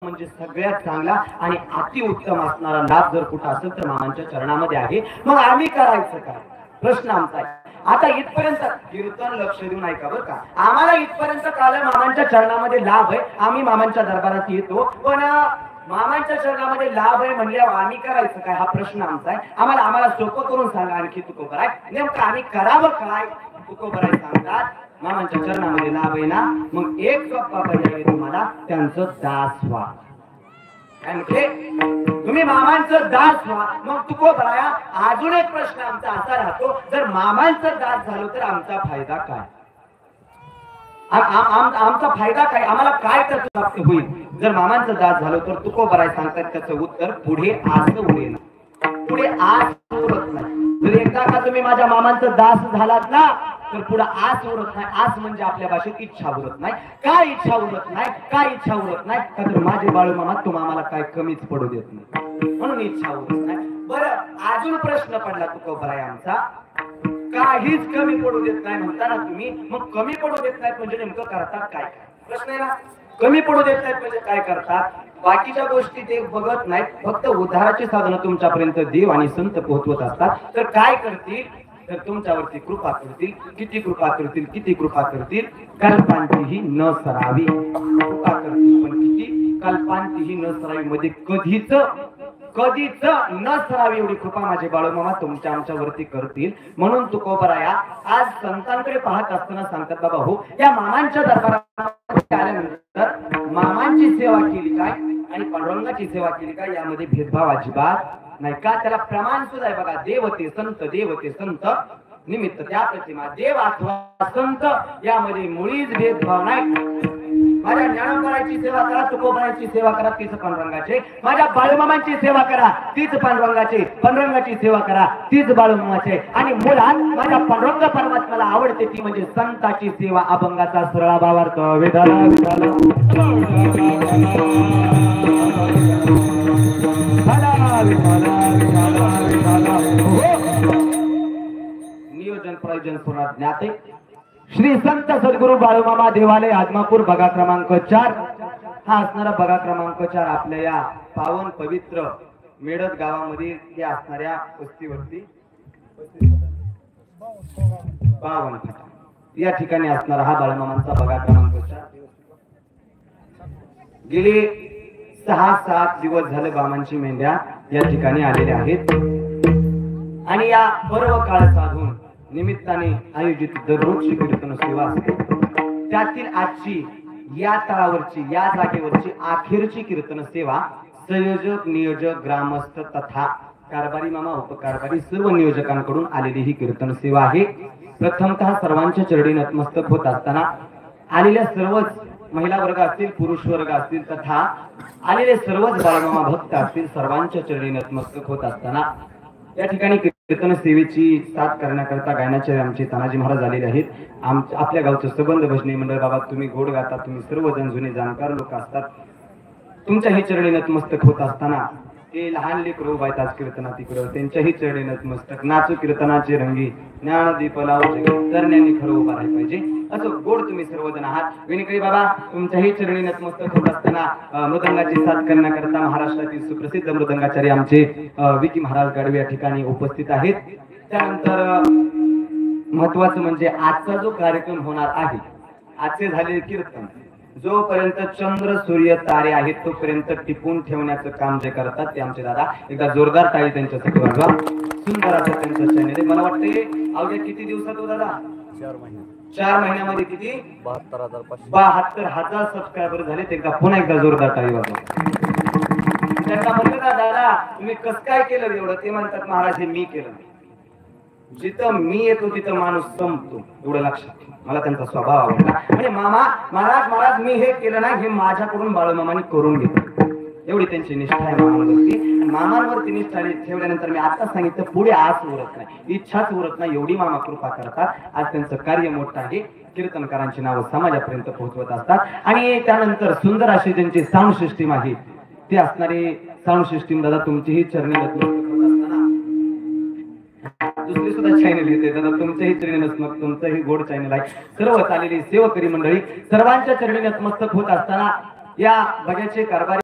म्हणजे सगळ्यात चांगला आणि अतिउत्तम असणारा लाभ जर कुठं असेल तर मामांच्या चरणामध्ये आहे। मग आम्ही करायचं काय प्रश्न आमचा आहे। आता इथपर्यंत कीर्तन लक्ष देऊन ऐका बरं का, आम्हाला इथपर्यंत कळलं मामांच्या चरणामध्ये लाभ आहे, आम्ही मामांच्या दरबारात येतो, पण मामांच्या चरणामध्ये लाभ आहे म्हणल्यावर आम्ही करायचं काय हा प्रश्न आमचा आहे। आम्हाला सोपं करून सांगा आणखी तुकोबराय नेमकं आम्ही करावं काय तुकोबराय सांगतात। मामांच्या चरणामध्ये लाभ आहे ना, मग एक सोपा पर्याय तुम्हाला त्यांचं दास व्हा। काय म्हटले तुम्ही मामांचं दास व्हा। मग तुकोबराया अजून एक प्रश्न आमचा असा राहतो, जर मामांचं दास झालो तर आमचा फायदा काय? आमचा फायदा काय, आम्हाला काय त्याचं प्राप्त होईल जर मामांचं दास झालो तर? तुकोबराय सांगतात त्याचं उत्तर पुढे आस उरेल, पुढे आस उरत नाही। जर एकदा का तुम्ही माझ्या मामांचं दास झालात ना तर पुढे आस उरत नाही। आस म्हणजे आपल्या भाषेत इच्छा उरत नाही। काय इच्छा उरत नाही? काय इच्छा उरत नाही का तर माझे बाळू मामा तुम्ही आम्हाला काय कमीच पडू देत नाही म्हणून इच्छा उरत नाही। बरं अजून प्रश्न पडला तुकोबराय आमचा, काहीच कमी पडू देत नाही म्हणताना तुम्ही, मग कमी पडू देत नाहीत म्हणजे नेमकं करतात काय? प्रश्न आहे ना, कमी पडू देत नाहीत म्हणजे काय करतात? बाकीच्या गोष्टी ते बघत नाहीत, फक्त उद्धाराची साधनं तुमच्यापर्यंत देव आणि संत पोहोचवत असतात। तर काय करतील तर तुमच्यावरती कृपा करतील। किती कृपा करतील? किती कृपा करतील? कल्पांतीही न सरावी कृपा करतील, पण किती? कल्पांतीही न सरावी मध्ये कधीच न सरावी एवढी कृपा माझे बाळूमामा तुमच्या आमच्यावरती करतील। म्हणून तुकोबराया आज संतांकडे पाहत असताना सांगतात, बाबा हो या मामांच्या दरबारात आल्यानंतर मामांची सेवा केली काय आणि पांडुरंगाची सेवा केली काय यामध्ये भेदभाव अजिबात नाही का? त्याला प्रमाण सुद्धा आहे बघा, देवते संत निमित्त त्या प्रतिमा देव अथवा संत यामध्ये मुळीच भेदभाव नाही। माझ्या ज्ञानोबराची सेवा करा, तुकोबराची सेवा करा तीच पांडुरंगाचे, माझ्या बाळूमामांची सेवा करा तीच पांडुरंगाचे, पांडुरंगाची सेवा करा तीच बाळूमामाचे, आणि मुळात माझ्या पांडुरंग परमात्म्याला आवडते ती म्हणजे संताची सेवा। अभंगाचा सरळा भावार्थ वेदाला नियोजन प्रयोजन पुन्हा ज्ञाते श्री संत सद्गुरु बाळूमामा देवालय आदमापूर बघा क्रमांक 4 हा असणारा बघा क्रमांक 4 आपल्या या पावन पवित्र मेडत गावामध्ये हे असणाऱ्या वस्तीवरती 52 या ठिकाणी असणारा हा बाळूमामांचा बघा क्रमांक 4 गेले 6-7 दिवस झाले बामांची मेंढ्या या ठिकाणी आलेल्या आहेत आणि या पर्व काळ साधून निमित्ताने आयोजित दररोजची कीर्तन सेवा असते, त्यातील आजची या तळावरची या जागेवरची अखेरची कीर्तन सेवा संयोजक नियोजक ग्रामस्थ तथा कारभारी मामा उपकारभारी सर्व नियोजकांकडून आलेली ही कीर्तन सेवा आहे। प्रथमतः सर्वांच्या चरणी नतमस्तक होत असताना आलेल्या सर्वच महिला वर्ग असतील पुरुष वर्ग असतील तथा आलेले सर्वच बाळमामा भक्त असतील सर्वांच्या चरणी नतमस्तक होत असताना या ठिकाणी कीर्तन सेवेची साथ करण्याकरता गायनाचे आमचे तानाजी महाराज आलेले आहेत। आपल्या गावचं सबंध भजनी मंडळ बाबा तुम्ही गोड गाता, तुम्ही सर्वजण जुने जाणकार लोक असतात, तुमच्याही चरणी नतमस्तक होत असताना ते लहान लेकरू बायताज कीर्तना तिकडं त्यांच्याही चरणी नतमस्तक नाचू कीर्तनाचे रंगी ज्ञानदीप लावून तरण्यांनी खरं उभा राहायला पाहिजे असं गोड तुम्ही सर्वजण आहात। विनकरी बाबा तुमच्याही चरणी नतमस्तक होत असताना मृदंगाची साथ करण्याकरता महाराष्ट्रातील सुप्रसिद्ध मृदंगाचार्य आमचे विकी महाराज गाडवे या ठिकाणी उपस्थित आहेत। त्यानंतर महत्वाचं म्हणजे आजचा जो कार्यक्रम होणार आहे, आजचे झालेले कीर्तन जोपर्यंत चंद्र सूर्य तारे आहेत तोपर्यंत टिपून ठेवण्याचं काम जे करतात ते आमचे दादा, एकदा जोरदार टाळी त्यांच्यासाठी वाजवा। सुंदर असं त्यांचं चॅनल आहे। मला वाटते अवघ्या किती दिवसात हो दादा? 4 महिन्यामध्ये किती 72,000 सबस्क्रायबर झाले। एकदा पुन्हा एकदा जोरदार टाळी वाजवा। त्यांना म्हणलं का दादा तुम्ही कसं काय केलं एवढं? ते म्हणतात महाराज हे मी केलं, जिथं मी येतो तिथं माणूस संपतो एवढं लक्षात। मला त्यांचा स्वभाव आवडला म्हणजे मामा महाराज मी हे केलं नाही, हे माझ्याकडून बाळूमामांनी करून घेतलं एवढी त्यांची निष्ठा आहे मामांवरती। मामांवरती निष्ठा ठेवल्यानंतर मी आता सांगितलं पुढे आस उरत नाही, इच्छाच उरत नाही एवढी मामा कृपा करतात। आज त्यांचं कार्य मोठं आहे, कीर्तनकारांची नावं समाजापर्यंत पोहोचवत असतात आणि त्यानंतर सुंदर अशी त्यांची साऊंड सिस्टीम आहे, ते असणारी साऊंड सिस्टीम दादा तुमचीही चरणी नतमस्तक होत असताना दुसरी सुद्धा चॅनल येते दादा तुमच्याही चरणी नतमस्तक, तुमचंही गोड चॅनल आहे। सर्व चालेली सेवकरी मंडळी सर्वांच्या चरणी नतमस्तक होत असताना या बघ्याचे कारभारी